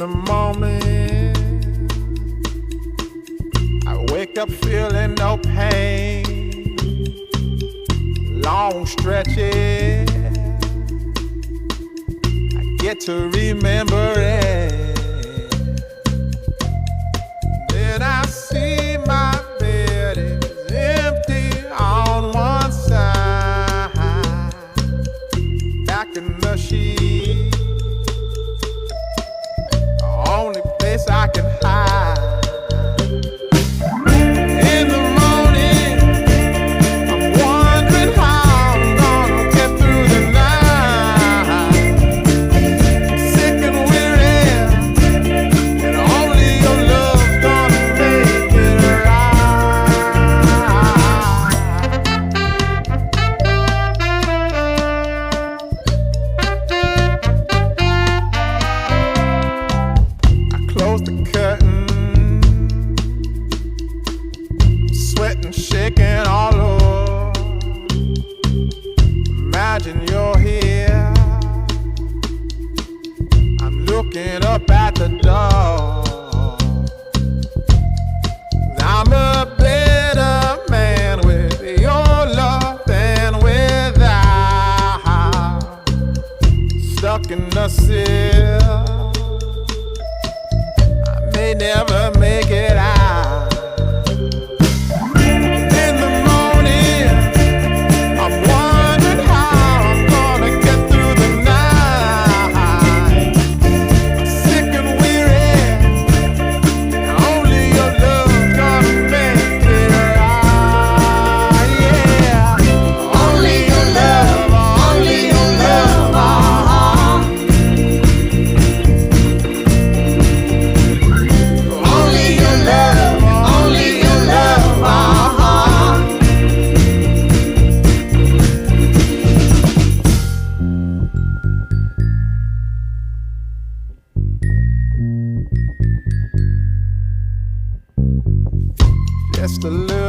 the morning, I wake up feeling no pain. Long stretches, I get to remember it. Then I see my bed is empty on one side. Back in the sheet, the only place I can hide. In the morning, I'm wondering how I'm gonna get through the night. Sick and weary, and only your love's gonna make it I close the curtain, sweating, shaking all over. Imagine you're here. I'm looking up at the door. I'm a better man with your love than without. Stuck in the cell, I may never make it out. In the morning, I'm wondering how I'm gonna get through the night. Sick and weary, only your love's gonna make it right. Yeah, only your love, only your love. Only your love, only your love. Just a little